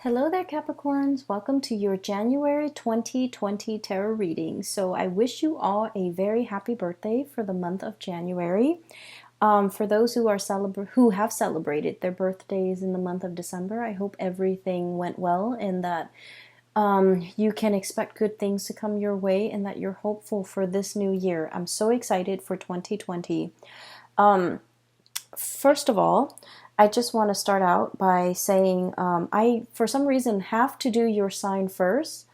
Hello there, Capricorns. Welcome to your January 2020 tarot reading. So I wish you all a very happy birthday for the month of January. For those who are who have celebrated their birthdays in the month of December, I hope everything went well and that you can expect good things to come your way and that you're hopeful for this new year. I'm so excited for 2020. First of all, I just want to start out by saying I, for some reason, have to do your sign first.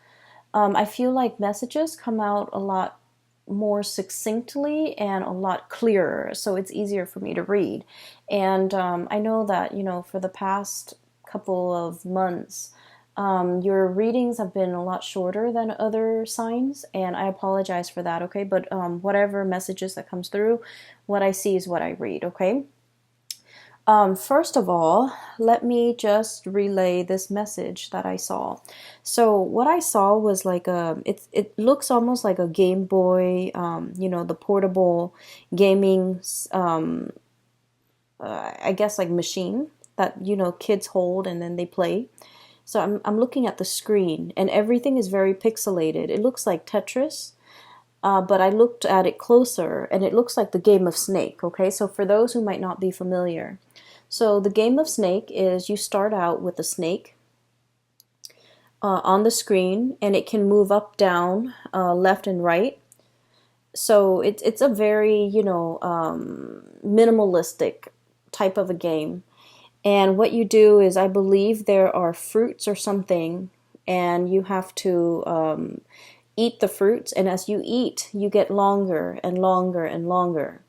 I feel like messages come out a lot more succinctly and a lot clearer, so it's easier for me to read. And I know that, for the past couple of months, your readings have been a lot shorter than other signs, and I apologize for that, okay? But whatever messages that comes through, what I see is what I read, okay? First of all, let me just relay this message that I saw. So what I saw was like it looks almost like a Game Boy, the portable gaming, I guess like machine that, kids hold and then they play. So I'm looking at the screen and everything is very pixelated. It looks like Tetris. But I looked at it closer and it looks like the game of Snake, okay? So for those who might not be familiar. So the game of Snake is you start out with a snake on the screen and it can move up, down, left and right. So it's a very, minimalistic type of a game. And what you do is I believe there are fruits or something and you have to eat the fruits, and as you eat, you get longer and longer and longer.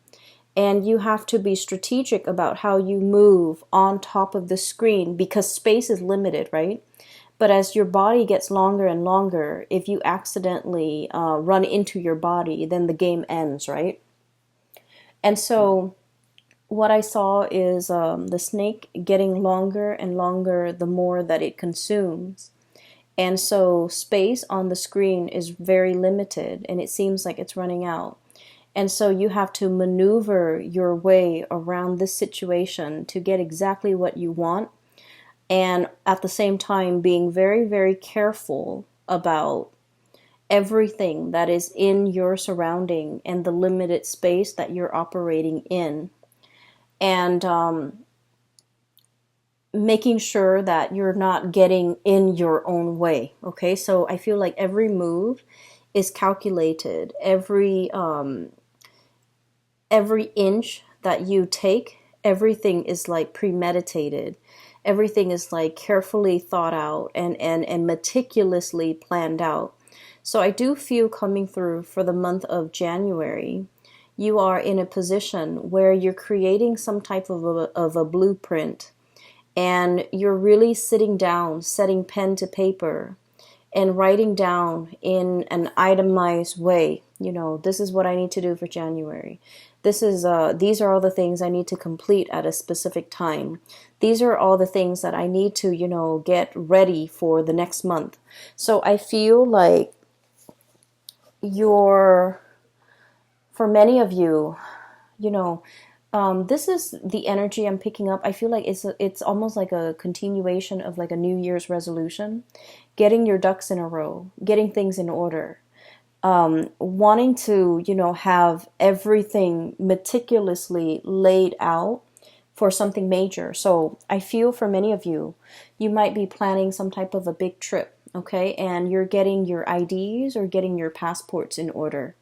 And you have to be strategic about how you move on top of the screen because space is limited, right? But as your body gets longer and longer, if you accidentally run into your body, then the game ends, right? And so what I saw is the snake getting longer and longer the more that it consumes. And so space on the screen is very limited and it seems like it's running out. And so you have to maneuver your way around this situation to get exactly what you want. And at the same time, being very, very careful about everything that is in your surrounding and the limited space that you're operating in. And making sure that you're not getting in your own way. Okay, so I feel like every move is calculated. Every inch that you take, everything is like premeditated. Everything is like carefully thought out and meticulously planned out. So I do feel coming through for the month of January, you are in a position where you're creating some type of a blueprint. And you're really sitting down, setting pen to paper and writing down in an itemized way, this is what I need to do for January. These are all the things I need to complete at a specific time. These are all the things that I need to, get ready for the next month. So I feel like for many of you, this is the energy I'm picking up. I feel like it's almost like a continuation of like a New Year's resolution, getting your ducks in a row, getting things in order, wanting to, have everything meticulously laid out for something major. So I feel for many of you, you might be planning some type of a big trip, okay? And you're getting your IDs or getting your passports in order.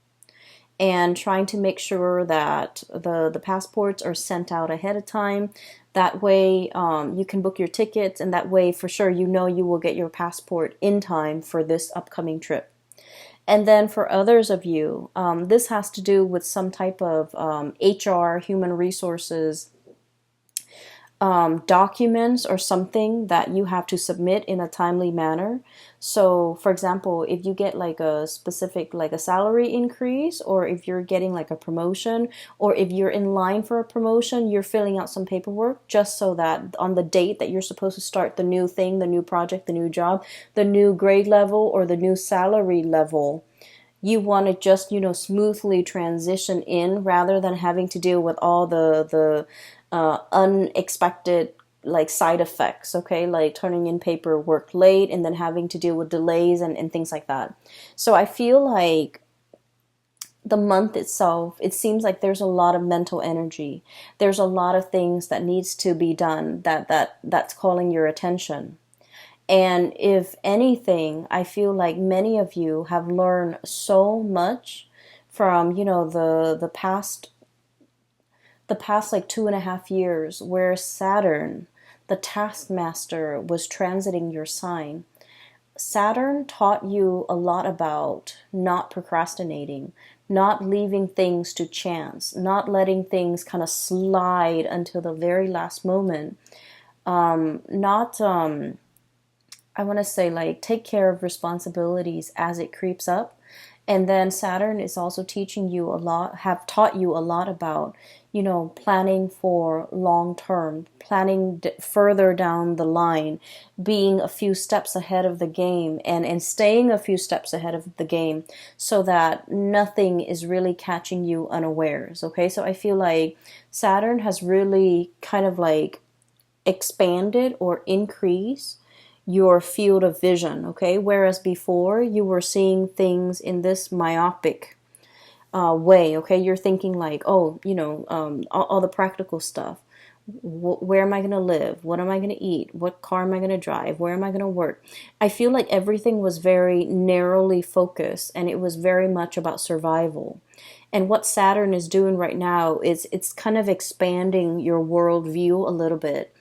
And trying to make sure that the passports are sent out ahead of time. That way you can book your tickets, and that way for sure you will get your passport in time for this upcoming trip. And then for others of you, this has to do with some type of HR, human resources, documents or something that you have to submit in a timely manner. So for example, if you get like a specific, like a salary increase, or if you're getting like a promotion, or if you're in line for a promotion, you're filling out some paperwork just so that on the date that you're supposed to start the new thing, the new project, the new job, the new grade level, or the new salary level, you want to just, smoothly transition in rather than having to deal with all the unexpected like side effects, okay, like turning in paperwork late and then having to deal with delays and things like that. So I feel like the month itself, it seems like there's a lot of mental energy. There's a lot of things that needs to be done that's calling your attention. And if anything, I feel like many of you have learned so much from, the past like 2.5 years, where Saturn, the taskmaster, was transiting your sign. Saturn taught you a lot about not procrastinating, not leaving things to chance, not letting things kind of slide until the very last moment. Not I want to say, like, take care of responsibilities as it creeps up. And then Saturn is also teaching you a lot, have taught you a lot about, planning for long term, planning further down the line, being a few steps ahead of the game, and staying a few steps ahead of the game so that nothing is really catching you unawares. Okay, so I feel like Saturn has really kind of like expanded or increased your field of vision, okay? Whereas before you were seeing things in this myopic way, okay? You're thinking like, oh, all the practical stuff. Where am I going to live? What am I going to eat? What car am I going to drive? Where am I going to work? I feel like everything was very narrowly focused, and it was very much about survival. And what Saturn is doing right now is it's kind of expanding your worldview a little bit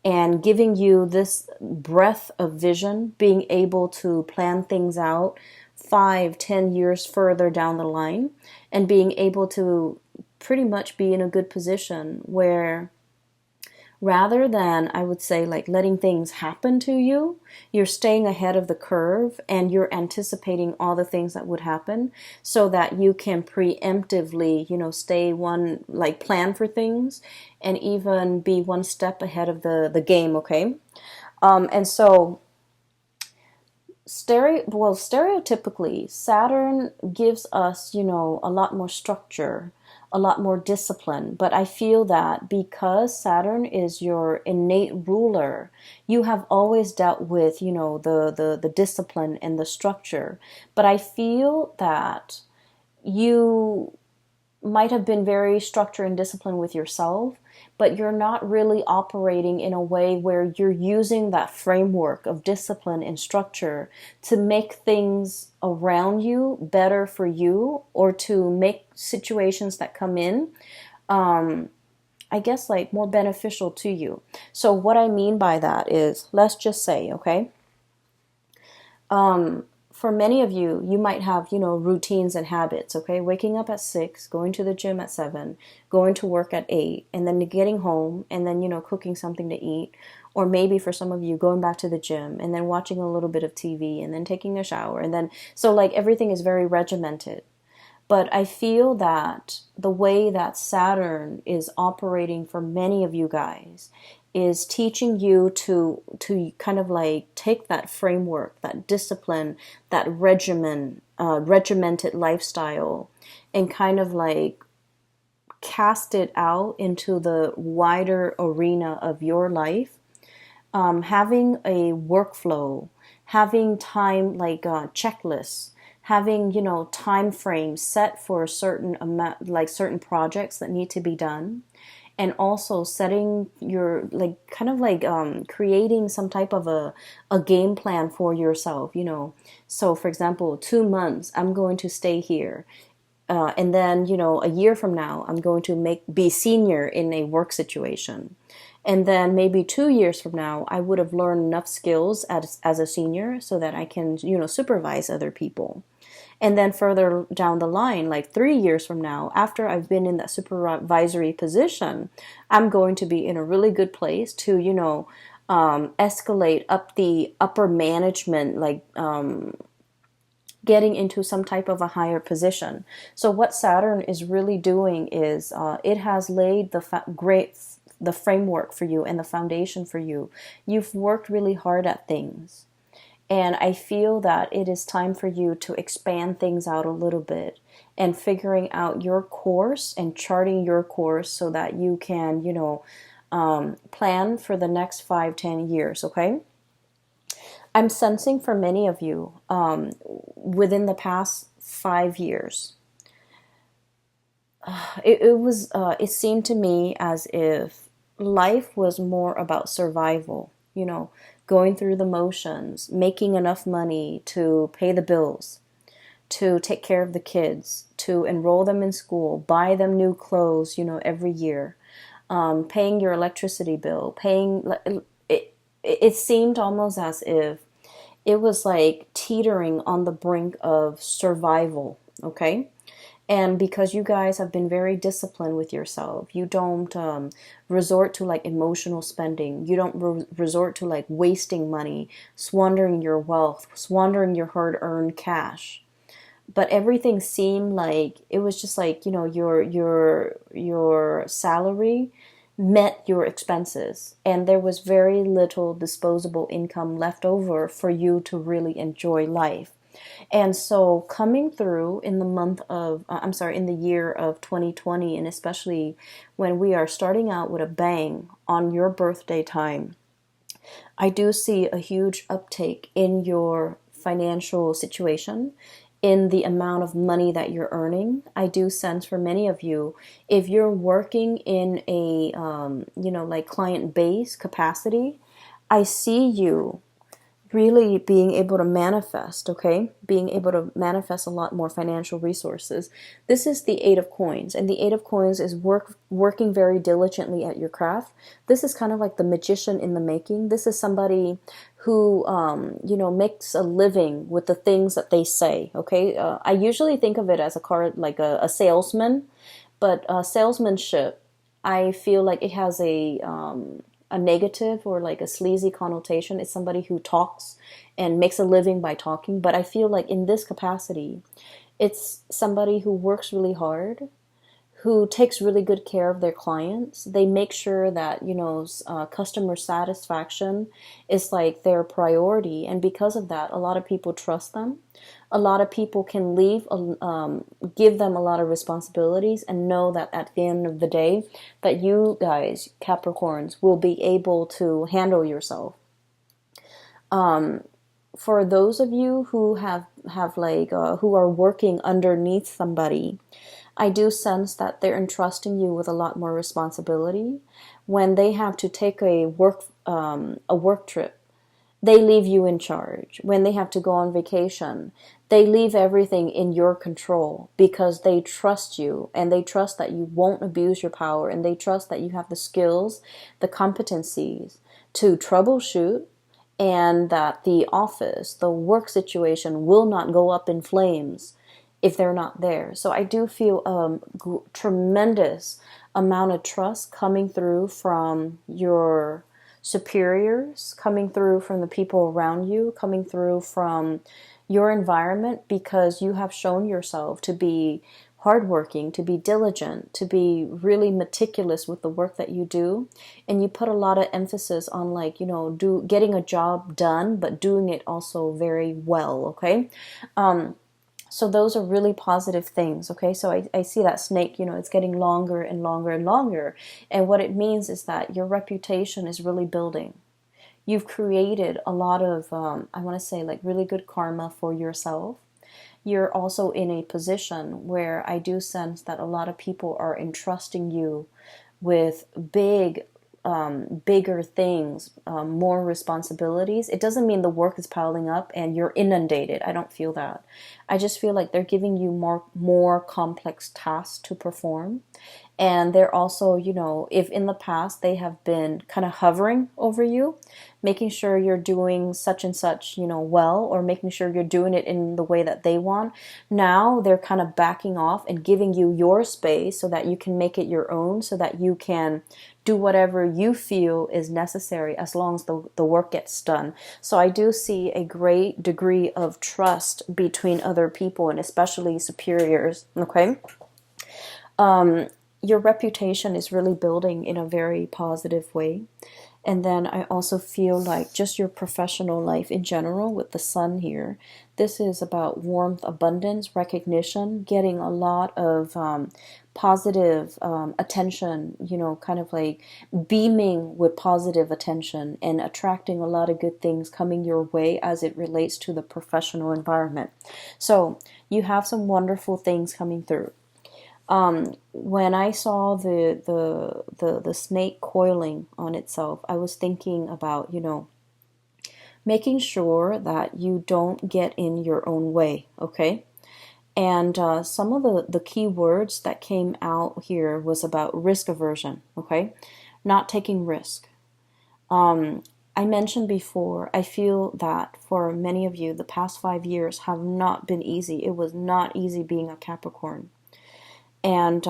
and giving you this breadth of vision, being able to plan things out 5, 10 years further down the line, and being able to pretty much be in a good position where, rather than, I would say, like letting things happen to you, you're staying ahead of the curve and you're anticipating all the things that would happen so that you can preemptively, plan for things and even be one step ahead of the game, okay? And so, stereotypically, Saturn gives us, a lot more structure, a lot more discipline. But I feel that because Saturn is your innate ruler, you have always dealt with, the discipline and the structure. But I feel that you might have been very structured and disciplined with yourself, but you're not really operating in a way where you're using that framework of discipline and structure to make things around you better for you, or to make situations that come in, I guess, like more beneficial to you. So what I mean by that is, let's just say, okay, for many of you, you might have, routines and habits, okay? Waking up at 6, going to the gym at 7, going to work at 8, and then getting home, and then, cooking something to eat. Or maybe for some of you, going back to the gym, and then watching a little bit of TV, and then taking a shower. And then, so like everything is very regimented. But I feel that the way that Saturn is operating for many of you guys is teaching you to kind of like take that framework, that discipline, that regimented lifestyle, and kind of like cast it out into the wider arena of your life. Having a workflow, having time, like checklists, having, time frames set for a certain amount, like certain projects that need to be done. And also setting your, like, kind of like creating some type of a game plan for yourself, So for example, 2 months, I'm going to stay here. And then, a year from now, I'm going to be senior in a work situation. And then maybe 2 years from now, I would have learned enough skills as a senior so that I can, supervise other people. And then further down the line, like 3 years from now, after I've been in that supervisory position, I'm going to be in a really good place to, escalate up the upper management, like getting into some type of a higher position. So what Saturn is really doing is it has laid the framework for you and the foundation for you. You've worked really hard at things. And I feel that it is time for you to expand things out a little bit and figuring out your course and charting your course so that you can, plan for the next 5-10 years, okay? I'm sensing for many of you, within the past 5 years, it seemed to me as if life was more about survival, going through the motions, making enough money to pay the bills, to take care of the kids, to enroll them in school, buy them new clothes, every year, paying your electricity bill, it seemed almost as if it was like teetering on the brink of survival, okay? And because you guys have been very disciplined with yourself, you don't resort to like emotional spending. You don't resort to like wasting money, squandering your wealth, squandering your hard-earned cash. But everything seemed like it was just like, your salary met your expenses, and there was very little disposable income left over for you to really enjoy life. And so coming through in the in the year of 2020, and especially when we are starting out with a bang on your birthday time, I do see a huge uptake in your financial situation, in the amount of money that you're earning. I do sense for many of you, if you're working in a, like client base capacity, I see you really being able to manifest, okay? Being able to manifest a lot more financial resources. This is the Eight of Coins, and the Eight of Coins is working very diligently at your craft. This is kind of like the magician in the making. This is somebody who, makes a living with the things that they say, okay? I usually think of it as a card, like a salesman, but salesmanship, I feel like it has a negative or like a sleazy connotation. It's somebody who talks and makes a living by talking. But I feel like in this capacity, it's somebody who works really hard, who takes really good care of their clients. They make sure that, customer satisfaction is like their priority. And because of that, a lot of people trust them. A lot of people can give them a lot of responsibilities and know that at the end of the day, that you guys, Capricorns, will be able to handle yourself. For those of you who who are working underneath somebody, I do sense that they're entrusting you with a lot more responsibility. When they have to take a work trip, they leave you in charge. When they have to go on vacation, they leave everything in your control because they trust you, and they trust that you won't abuse your power, and they trust that you have the skills, the competencies to troubleshoot, and that the office, the work situation will not go up in flames if they're not there. So I do feel a tremendous amount of trust coming through from your superiors, coming through from the people around you, coming through from your environment, because you have shown yourself to be hardworking, to be diligent, to be really meticulous with the work that you do. And you put a lot of emphasis on getting a job done, but doing it also very well, okay? So those are really positive things, okay? So I see that snake, it's getting longer and longer and longer. And what it means is that your reputation is really building. You've created a lot of, I want to say, like really good karma for yourself. You're also in a position where I do sense that a lot of people are entrusting you with bigger things, more responsibilities. It doesn't mean the work is piling up and you're inundated. I don't feel that. I just feel like they're giving you more complex tasks to perform. And they're also, if in the past they have been kind of hovering over you, making sure you're doing such and such, well, or making sure you're doing it in the way that they want. Now they're kind of backing off and giving you your space so that you can make it your own, so that you can do whatever you feel is necessary as long as the work gets done. So I do see a great degree of trust between other people, and especially superiors, okay? Your reputation is really building in a very positive way. And then I also feel like just your professional life in general with the sun here. This is about warmth, abundance, recognition, getting a lot of positive attention, kind of like beaming with positive attention and attracting a lot of good things coming your way as it relates to the professional environment. So you have some wonderful things coming through. When I saw the snake coiling on itself, I was thinking about, making sure that you don't get in your own way, okay? And some of the key words that came out here was about risk aversion, okay? Not taking risk. I mentioned before, I feel that for many of you, the past 5 years have not been easy. It was not easy being a Capricorn. And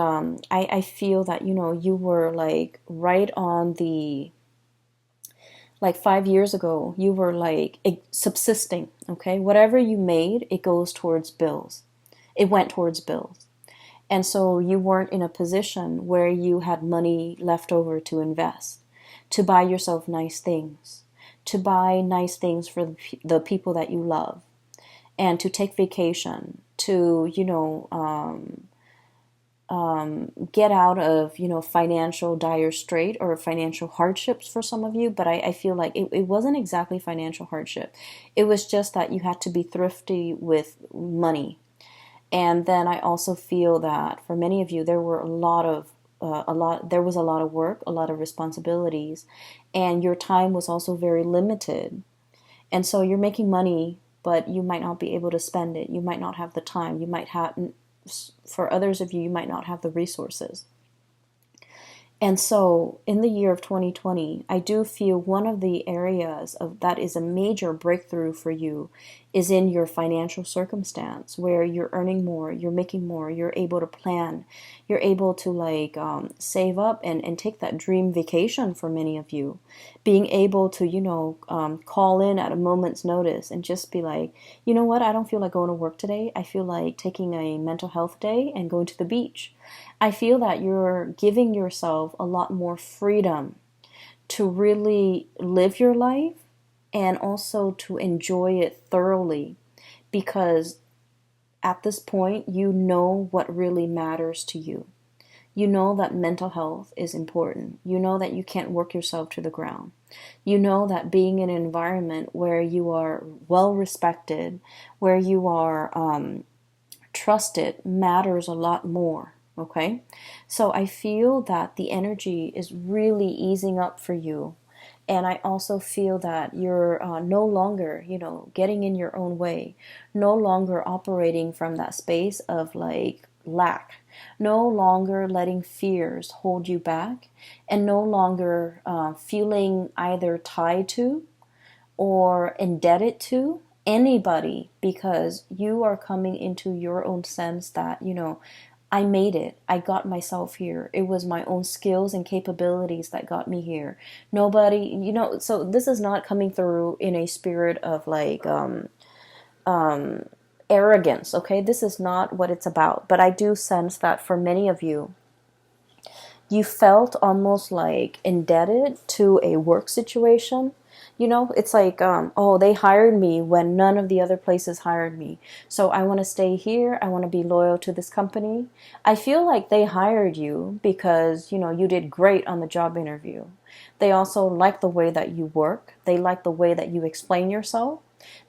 I feel that, you were like right on the, like 5 years ago, you were like subsisting, okay? Whatever you made, it goes towards bills. It went towards bills. And so you weren't in a position where you had money left over to invest, to buy yourself nice things, to buy nice things for the people that you love, and to take vacation, to, get out of, financial dire strait or financial hardships for some of you. But I feel like it wasn't exactly financial hardship. It was just that you had to be thrifty with money. And then I also feel that for many of you, there were there was a lot of work, a lot of responsibilities, and your time was also very limited. And so you're making money, but you might not be able to spend it. You might not have the time. You might have, for others of you, you might not have the resources. And so in the year of 2020, I do feel one of the areas of that is a major breakthrough for you is in your financial circumstance where you're earning more, you're making more, you're able to plan, you're able to save up and take that dream vacation for many of you. Being able to, call in at a moment's notice and just be like, you know what, I don't feel like going to work today. I feel like taking a mental health day and going to the beach. I feel that you're giving yourself a lot more freedom to really live your life and also to enjoy it thoroughly, because at this point, you know what really matters to you. You know that mental health is important. You know that you can't work yourself to the ground. You know that being in an environment where you are well respected, where you are trusted, matters a lot more. Okay, so I feel that the energy is really easing up for you. And I also feel that you're no longer, getting in your own way, no longer operating from that space of like lack, no longer letting fears hold you back, and no longer feeling either tied to or indebted to anybody, because you are coming into your own sense that, I made it. I got myself here. It was my own skills and capabilities that got me here. Nobody, so this is not coming through in a spirit of like arrogance, okay? This is not what it's about. But I do sense that for many of you, you felt almost like indebted to a work situation. It's like, oh, they hired me when none of the other places hired me. So I want to stay here. I want to be loyal to this company. I feel like they hired you because, you did great on the job interview. They also like the way that you work. They like the way that you explain yourself.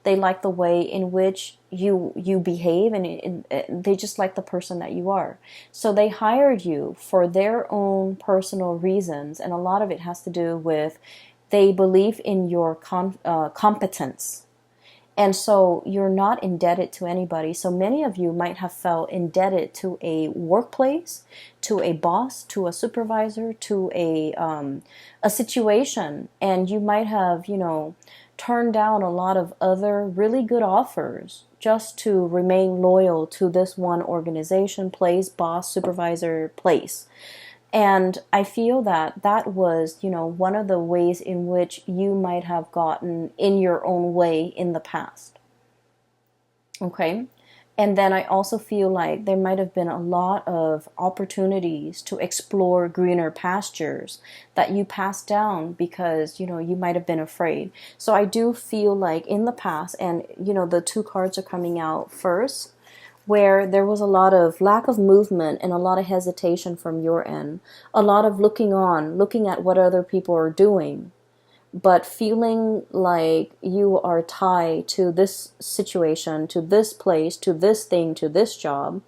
They like the way in which you behave, and they just like the person that you are. So they hired you for their own personal reasons, and a lot of it has to do with they believe in your competence. And so you're not indebted to anybody. So many of you might have felt indebted to a workplace, to a boss, to a supervisor, to a situation. And you might have, turned down a lot of other really good offers just to remain loyal to this one organization, place, boss, supervisor, place. And I feel that that was, one of the ways in which you might have gotten in your own way in the past. Okay? And then I also feel like there might have been a lot of opportunities to explore greener pastures that you passed down because, you might have been afraid. So I do feel like in the past, and, the two cards are coming out first, where there was a lot of lack of movement and a lot of hesitation from your end, a lot of looking on, looking at what other people are doing, but feeling like you are tied to this situation, to this place, to this thing, to this job,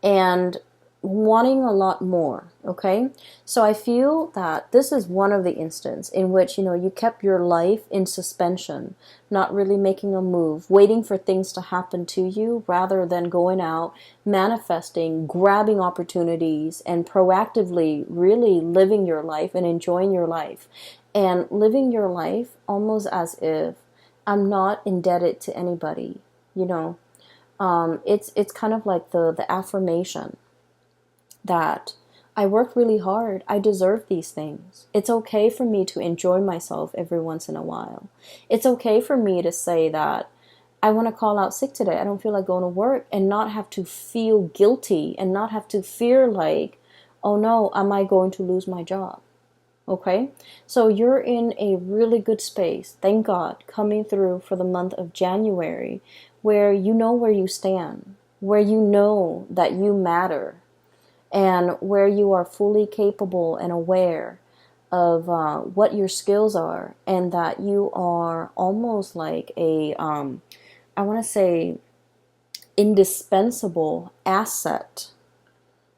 and wanting a lot more. Okay, so I feel that this is one of the instances in which you kept your life in suspension, not really making a move, waiting for things to happen to you rather than going out, manifesting, grabbing opportunities, and proactively really living your life and enjoying your life, and living your life almost as if I'm not indebted to anybody. It's kind of like the affirmation that I work really hard. I deserve these things. It's okay for me to enjoy myself every once in a while. It's okay for me to say that I want to call out sick today. I don't feel like going to work, and not have to feel guilty and not have to fear like, oh no, am I going to lose my job? Okay, so you're in a really good space, thank God, coming through for the month of January, where you know where you stand, where you know that you matter, and where you are fully capable and aware of what your skills are, and that you are almost like I want to say, indispensable asset.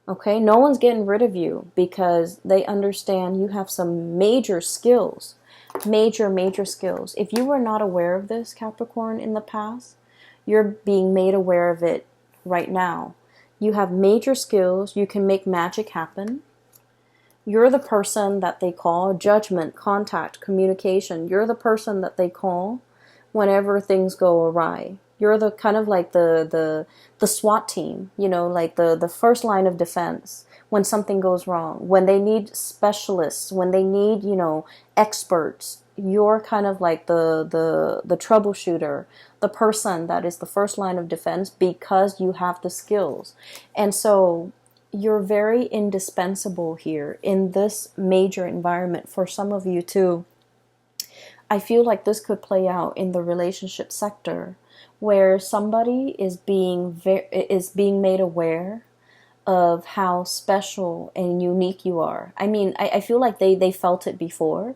Okay, no one's getting rid of you because they understand you have some major skills, major skills. If you were not aware of this, Capricorn, in the past, you're being made aware of it right now. You have major skills. You can make magic happen. You're the person that they call judgment, contact, communication. You're the person that they call whenever things go awry. You're the kind of like the SWAT team, like the first line of defense when something goes wrong, when they need specialists, when they need, experts. You're kind of like the troubleshooter, the person that is the first line of defense because you have the skills. And so you're very indispensable here in this major environment. For some of you too, I feel like this could play out in the relationship sector, where somebody is being made aware of how special and unique you are. I mean, I feel like they felt it before,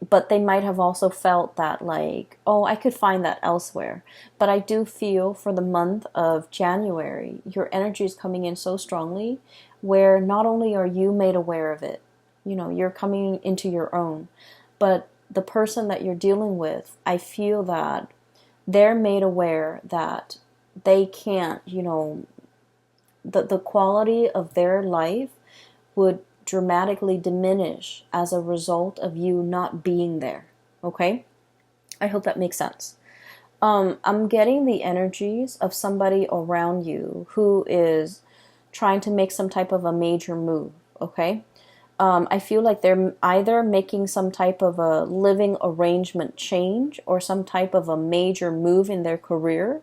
but they might have also felt that like, oh, I could find that elsewhere. But I do feel for the month of January, your energy is coming in so strongly, where not only are you made aware of it, you're coming into your own, but the person that you're dealing with, I feel that they're made aware that they can't, the quality of their life would dramatically diminish as a result of you not being there. Okay? I hope that makes sense. I'm getting the energies of somebody around you who is trying to make some type of a major move. Okay? I feel like they're either making some type of a living arrangement change or some type of a major move in their career,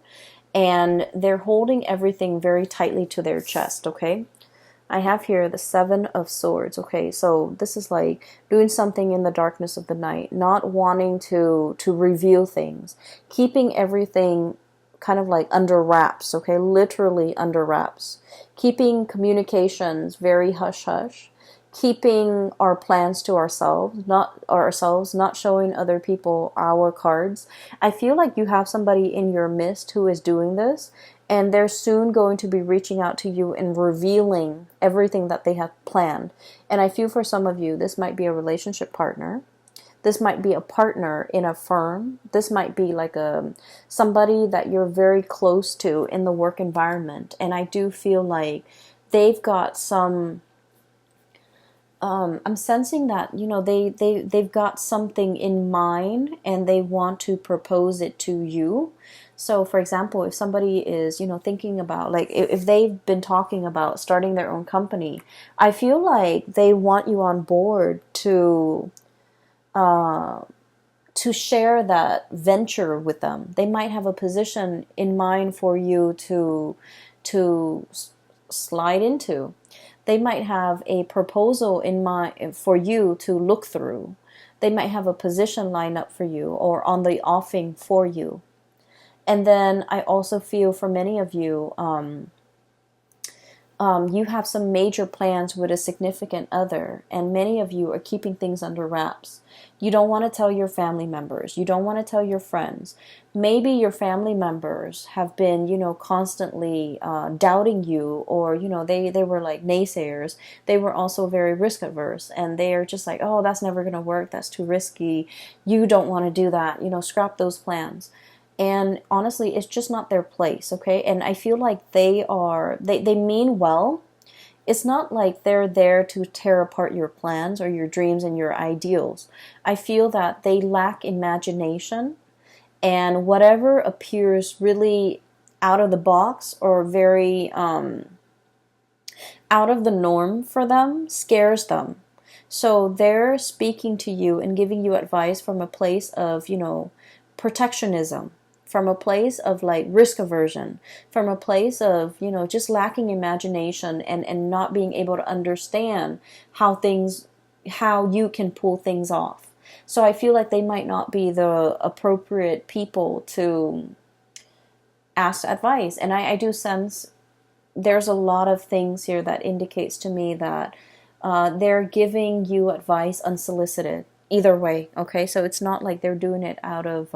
and they're holding everything very tightly to their chest, okay? I have here the 7 of Swords, okay? So this is like doing something in the darkness of the night, not wanting to reveal things, keeping everything kind of like under wraps, okay? Literally under wraps, keeping communications very hush-hush, keeping our plans to ourselves, not showing other people our cards. I feel like you have somebody in your midst who is doing this, and they're soon going to be reaching out to you and revealing everything that they have planned. And I feel for some of you, this might be a relationship partner. This might be a partner in a firm. This might be like somebody that you're very close to in the work environment. And I do feel like they've got some I'm sensing that, they've got something in mind and they want to propose it to you. So, for example, if somebody is, thinking about, like, if they've been talking about starting their own company, I feel like they want you on board to to share that venture with them. They might have a position in mind for you to slide into. They might have a proposal in mind for you to look through. They might have a position lined up for you or on the offing for you. And then I also feel for many of you, you have some major plans with a significant other, and many of you are keeping things under wraps. You don't want to tell your family members. You don't want to tell your friends. Maybe your family members have been, constantly doubting you, or, they were like naysayers. They were also very risk averse, and they are just like, oh, that's never going to work. That's too risky. You don't want to do that. Scrap those plans. And honestly, it's just not their place, okay? And I feel like they mean well. It's not like they're there to tear apart your plans or your dreams and your ideals. I feel that they lack imagination, and whatever appears really out of the box or very out of the norm for them scares them. So they're speaking to you and giving you advice from a place of, protectionism, from a place of like risk aversion, from a place of, just lacking imagination and not being able to understand how you can pull things off. So I feel like they might not be the appropriate people to ask advice. And I do sense there's a lot of things here that indicates to me that they're giving you advice unsolicited. Either way, okay? So it's not like they're doing it out of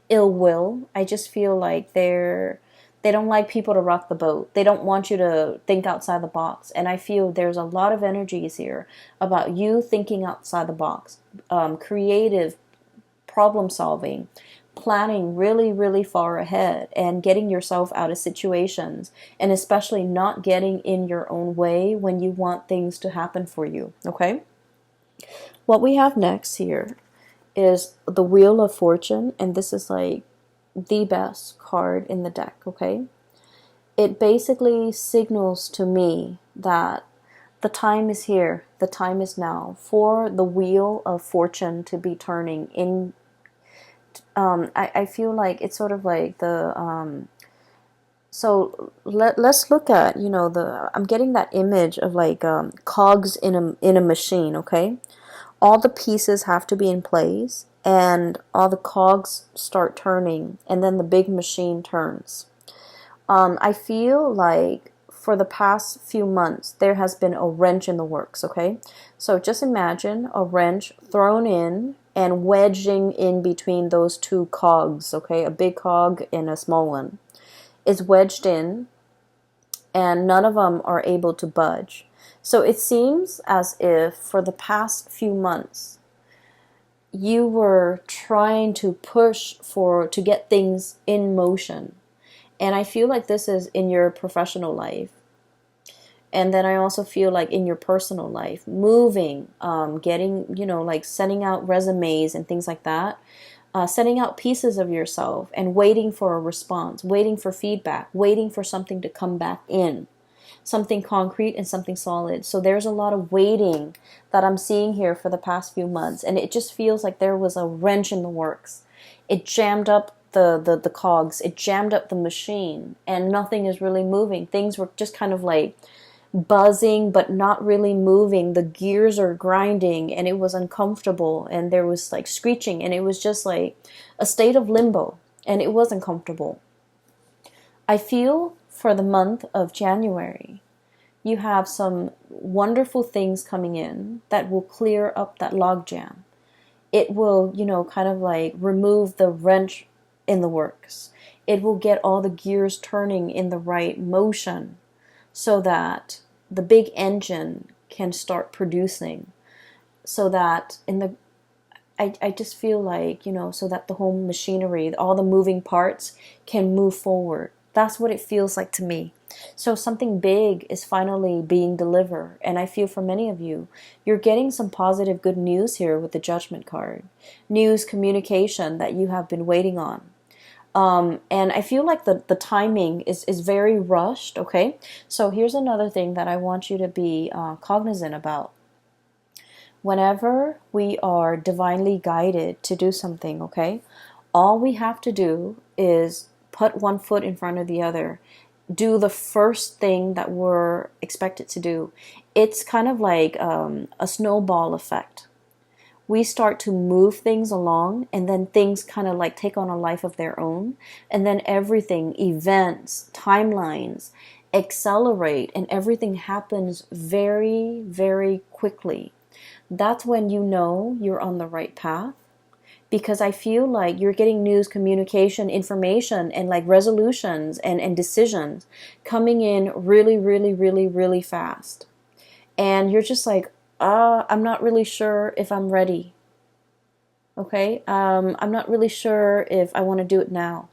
ill will. I just feel like they don't like people to rock the boat. They don't want you to think outside the box. And I feel there's a lot of energies here about you thinking outside the box, creative problem solving, planning really, really far ahead, and getting yourself out of situations, and especially not getting in your own way when you want things to happen for you, okay? What we have next here is the Wheel of Fortune, and this is like the best card in the deck, okay? It basically signals to me that the time is here, the time is now for the Wheel of Fortune to be turning in. I feel like it's sort of like the so let's look at, I'm getting that image of like cogs in a machine, okay? All the pieces have to be in place, and all the cogs start turning, and then the big machine turns. I feel like for the past few months, there has been a wrench in the works, okay? So just imagine a wrench thrown in and wedging in between those two cogs, okay? A big cog and a small one is wedged in, and none of them are able to budge. So it seems as if for the past few months, you were trying to push to get things in motion. And I feel like this is in your professional life. And then I also feel like in your personal life, moving, getting, like sending out resumes and things like that, sending out pieces of yourself and waiting for a response, waiting for feedback, waiting for something to come back in. Something concrete and something solid. So there's a lot of waiting that I'm seeing here for the past few months, and it just feels like there was a wrench in the works. It jammed up the cogs, it jammed up the machine, and nothing is really moving. Things were just kind of like buzzing but not really moving. The gears are grinding, and it was uncomfortable, and there was like screeching, and it was just like a state of limbo, and it wasn't comfortable. I feel for the month of January, you have some wonderful things coming in that will clear up that logjam. It will, kind of like remove the wrench in the works. It will get all the gears turning in the right motion so that the big engine can start producing. So that I just feel like, so that the whole machinery, all the moving parts can move forward. That's what it feels like to me. So something big is finally being delivered. And I feel for many of you, you're getting some positive good news here with the Judgment card. News, communication that you have been waiting on. And I feel like the timing is very rushed, okay? So here's another thing that I want you to be cognizant about. Whenever we are divinely guided to do something, okay, all we have to do is put one foot in front of the other, do the first thing that we're expected to do. It's kind of like a snowball effect. We start to move things along, and then things kind of like take on a life of their own. And then everything, events, timelines, accelerate, and everything happens very, very quickly. That's when you know you're on the right path, because I feel like you're getting news, communication, information, and like resolutions and decisions coming in really, really, really, really fast. And you're just like, I'm not really sure if I'm ready. Okay? I'm not really sure if I want to do it now.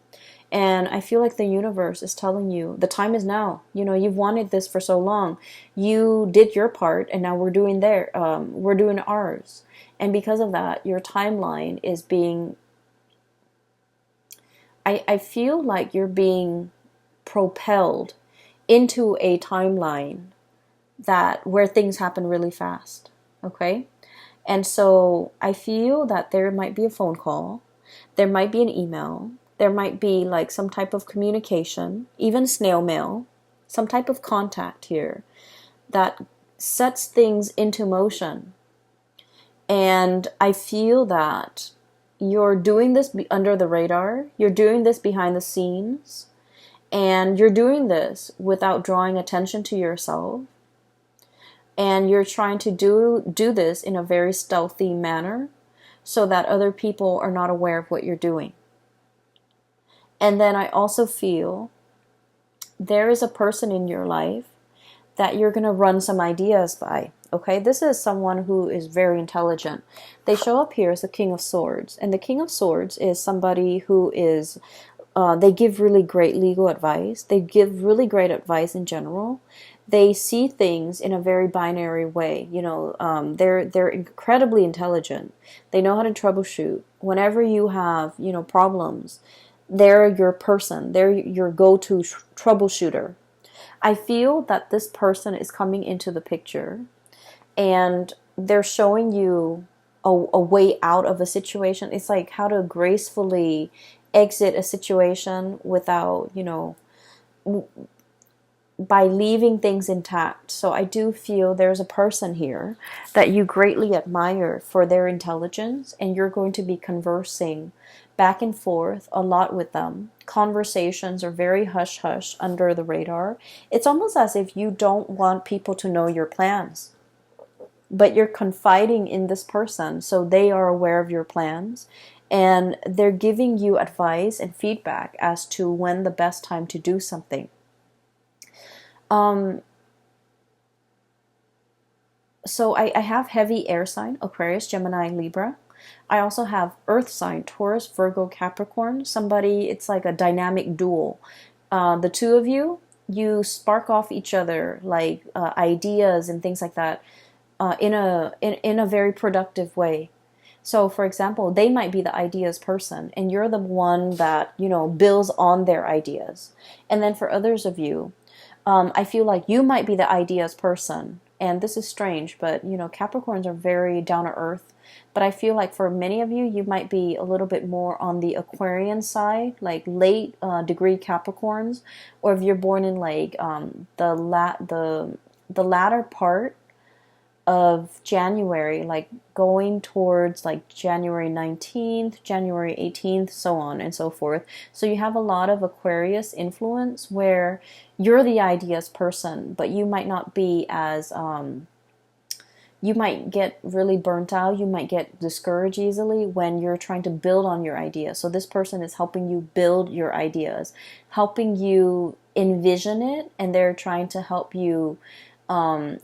And I feel like the universe is telling you the time is now. You know, you've wanted this for so long. You did your part, and now we're doing ours. And because of that, your timeline is being, I feel like you're being propelled into a timeline that where things happen really fast. Okay? And so I feel that there might be a phone call, there might be an email, there might be like some type of communication, even snail mail, some type of contact here that sets things into motion. And I feel that you're doing this under the radar, you're doing this behind the scenes, and you're doing this without drawing attention to yourself. And you're trying to do this in a very stealthy manner so that other people are not aware of what you're doing. And then I also feel there is a person in your life that you're going to run some ideas by. Okay, this is someone who is very intelligent. They show up here as the King of Swords. And the King of Swords is somebody who is, they give really great legal advice. They give really great advice in general. They see things in a very binary way. You know, they're incredibly intelligent. They know how to troubleshoot. Whenever you have, you know, problems, they're your person. They're your go-to troubleshooter. I feel that this person is coming into the picture, and they're showing you a way out of a situation. It's like how to gracefully exit a situation without, you know, by leaving things intact. So I do feel there's a person here that you greatly admire for their intelligence, and you're going to be conversing back and forth a lot with them. Conversations are very hush-hush, under the radar. It's almost as if you don't want people to know your plans, but you're confiding in this person, so they are aware of your plans, and they're giving you advice and feedback as to when the best time to do something. So I have heavy air sign, Aquarius, Gemini, Libra. I also have earth sign, Taurus, Virgo, Capricorn. Somebody, it's like a dynamic duel. The two of you, you spark off each other like ideas and things like that in a very productive way. So, for example, they might be the ideas person, and you're the one that, you know, builds on their ideas. And then for others of you, I feel like you might be the ideas person. And this is strange, but, you know, Capricorns are very down to earth. But I feel like for many of you, you might be a little bit more on the Aquarian side, like late degree Capricorns, or if you're born in like the latter part of January, like going towards like January 19th, January 18th, so on and so forth. So you have a lot of Aquarius influence where you're the ideas person, but you might not be as, you might get really burnt out, you might get discouraged easily when you're trying to build on your ideas. So this person is helping you build your ideas, helping you envision it, and they're trying to help you.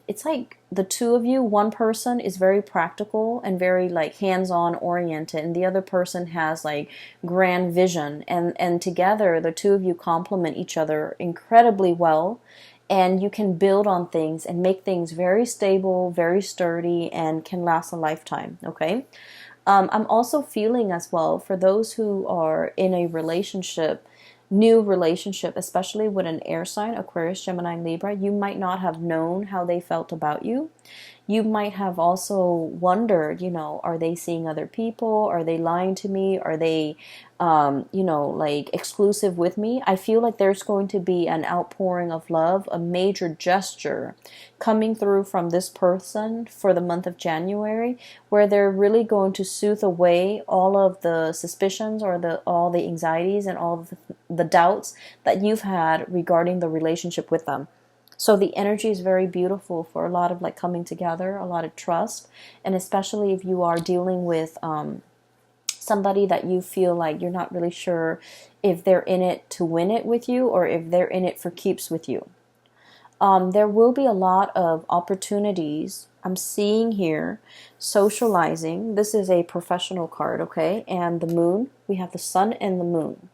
It's like the two of you, one person is very practical and very like hands-on oriented, and the other person has like grand vision, and together the two of you complement each other incredibly well, and you can build on things and make things very stable, very sturdy, and can last a lifetime. Okay. I'm also feeling as well for those who are in a relationship, new relationship, especially with an air sign, Aquarius, Gemini, Libra, you might not have known how they felt about you. You might have also wondered, are they seeing other people? Are they lying to me? Are they, like exclusive with me? I feel like there's going to be an outpouring of love, a major gesture coming through from this person for the month of January, where they're really going to soothe away all of the suspicions or all the anxieties and all of the doubts that you've had regarding the relationship with them. So the energy is very beautiful for a lot of like coming together, a lot of trust, and especially if you are dealing with somebody that you feel like you're not really sure if they're in it to win it with you or if they're in it for keeps with you. There will be a lot of opportunities I'm seeing here. Socializing. This is a professional card, okay? And the moon, we have the sun and the moon.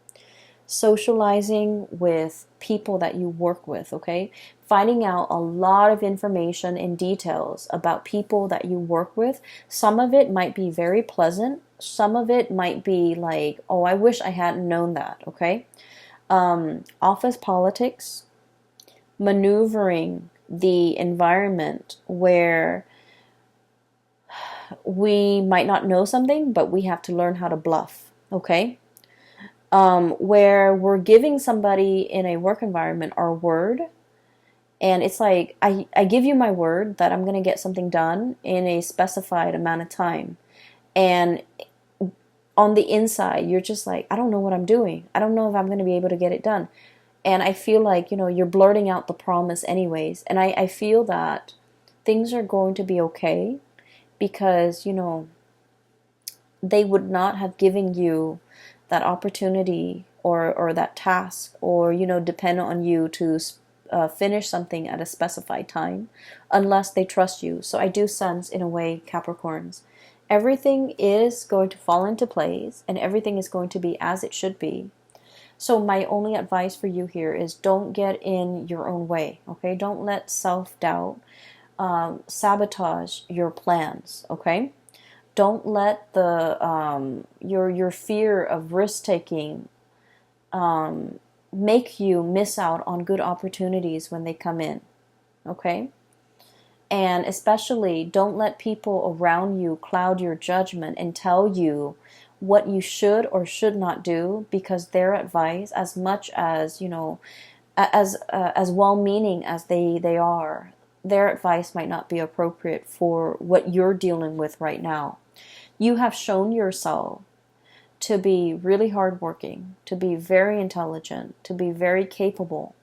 Socializing with people that you work with, okay? Finding out a lot of information and details about people that you work with. Some of it might be very pleasant. Some of it might be like, oh, I wish I hadn't known that, okay? Office politics, maneuvering the environment where we might not know something, but we have to learn how to bluff, okay? Where we're giving somebody in a work environment our word, and it's like, I give you my word that I'm going to get something done in a specified amount of time, and on the inside, you're just like, I don't know what I'm doing. I don't know if I'm going to be able to get it done. And I feel like, you're blurting out the promise anyways, and I feel that things are going to be okay, because, they would not have given you that opportunity or that task, or depend on you to finish something at a specified time unless they trust you. So I do sense, in a way, Capricorns, everything is going to fall into place and everything is going to be as it should be. So my only advice for you here is don't get in your own way, okay? Don't let self-doubt sabotage your plans, okay? Don't let the your fear of risk taking make you miss out on good opportunities when they come in, okay? And especially don't let people around you cloud your judgment and tell you what you should or should not do, because their advice, as much as as well-meaning as they are, their advice might not be appropriate for what you're dealing with right now. You have shown yourself to be really hardworking, to be very intelligent, to be very capable.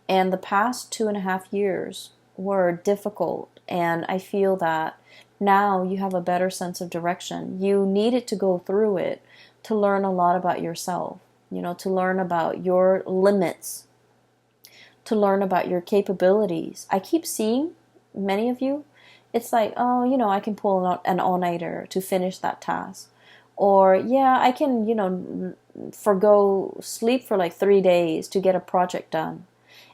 And the past 2.5 years were difficult, and I feel that now you have a better sense of direction. You needed to go through it to learn a lot about yourself, to learn about your limits, to learn about your capabilities. I keep seeing many of you, it's like, oh, I can pull an all-nighter to finish that task. Or, yeah, I can, forgo sleep for like 3 days to get a project done.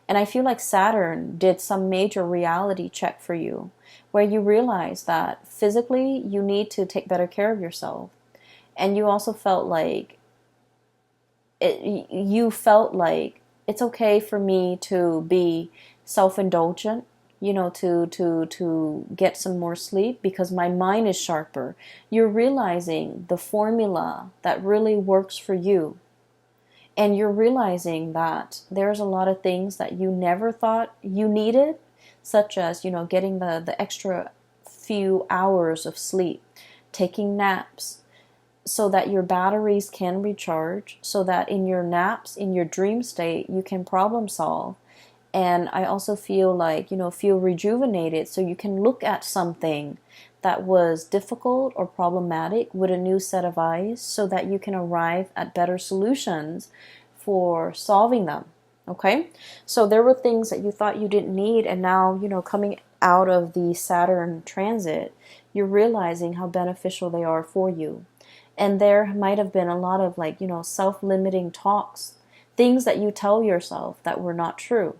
And I feel like Saturn did some major reality check for you, where you realize that physically you need to take better care of yourself. And you also felt like it's okay for me to be self-indulgent, to get some more sleep because my mind is sharper. You're realizing the formula that really works for you. And you're realizing that there's a lot of things that you never thought you needed, such as, getting the extra few hours of sleep, taking naps, so that your batteries can recharge, so that in your naps, in your dream state, you can problem solve. And I also feel like, feel rejuvenated, so you can look at something that was difficult or problematic with a new set of eyes, so that you can arrive at better solutions for solving them. Okay? So there were things that you thought you didn't need, and now, coming out of the Saturn transit, you're realizing how beneficial they are for you. And there might have been a lot of self-limiting talks, things that you tell yourself that were not true.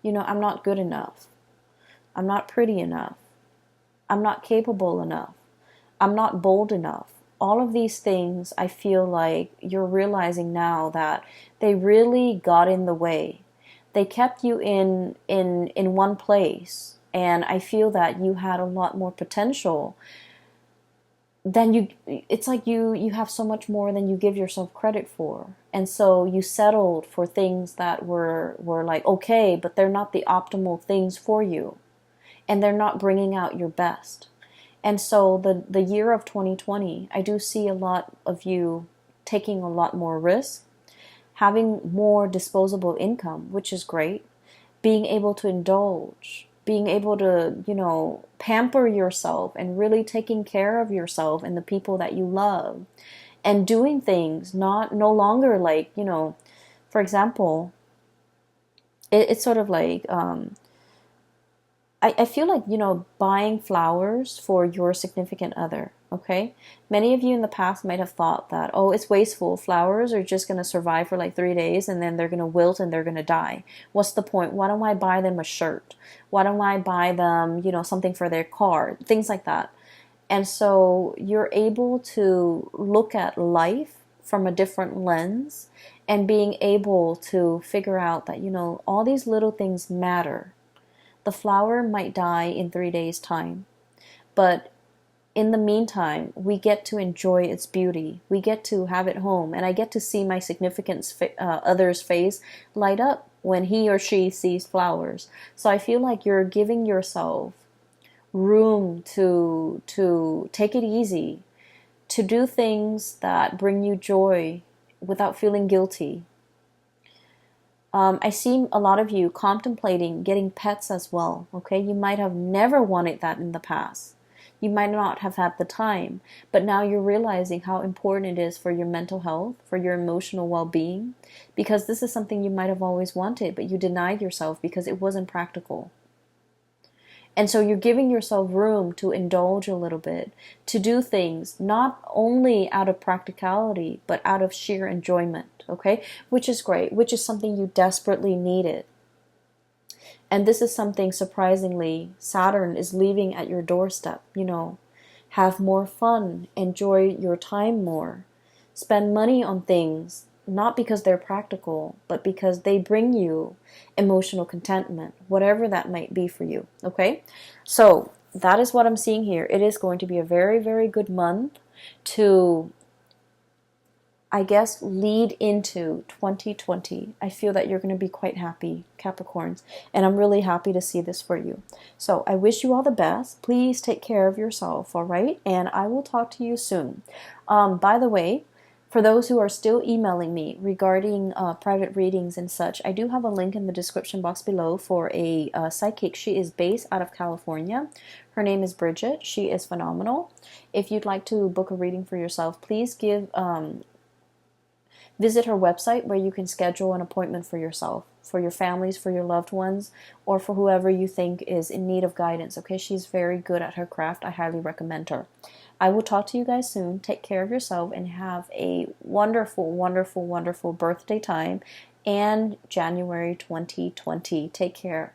I'm not good enough. I'm not pretty enough. I'm not capable enough. I'm not bold enough. all of these things, I feel like you're realizing now that they really got in the way. They kept you in one place, and I feel that you had a lot more potential than you. It's like you have so much more than you give yourself credit for, and so you settled for things that were like okay, but they're not the optimal things for you, and they're not bringing out your best. And so the year of 2020, I do see a lot of you taking a lot more risk, having more disposable income, which is great, being able to indulge, being able to, pamper yourself and really taking care of yourself and the people that you love, and doing things no longer like, for example, it's sort of like, I feel like, buying flowers for your significant other, okay? Many of you in the past might have thought that, oh, it's wasteful. Flowers are just going to survive for like 3 days and then they're going to wilt and they're going to die. What's the point? Why don't I buy them a shirt? Why don't I buy them, something for their car? Things like that. And so you're able to look at life from a different lens and being able to figure out that, all these little things matter. The flower might die in 3 days' time, but in the meantime, we get to enjoy its beauty. We get to have it home, and I get to see my significant other's face light up when he or she sees flowers. So I feel like you're giving yourself room to take it easy, to do things that bring you joy without feeling guilty. I see a lot of you contemplating getting pets as well, okay? You might have never wanted that in the past. You might not have had the time, but now you're realizing how important it is for your mental health, for your emotional well-being, because this is something you might have always wanted, but you denied yourself because it wasn't practical. And so you're giving yourself room to indulge a little bit, to do things not only out of practicality, but out of sheer enjoyment, okay? Which is great, which is something you desperately needed. And this is something, surprisingly, Saturn is leaving at your doorstep, Have more fun, enjoy your time more, spend money on things, not because they're practical, but because they bring you emotional contentment, whatever that might be for you, okay? So that is what I'm seeing here. It is going to be a very, very good month to, I guess, lead into 2020. I feel that you're going to be quite happy, Capricorns, and I'm really happy to see this for you. So I wish you all the best. Please take care of yourself, all right? And I will talk to you soon. By the way, for those who are still emailing me regarding private readings and such, I do have a link in the description box below for a psychic. She is based out of California. Her name is Bridget. She is phenomenal. If you'd like to book a reading for yourself, please visit her website where you can schedule an appointment for yourself, for your families, for your loved ones, or for whoever you think is in need of guidance. Okay, she's very good at her craft. I highly recommend her. I will talk to you guys soon. Take care of yourself and have a wonderful, wonderful, wonderful birthday time and January 2020. Take care.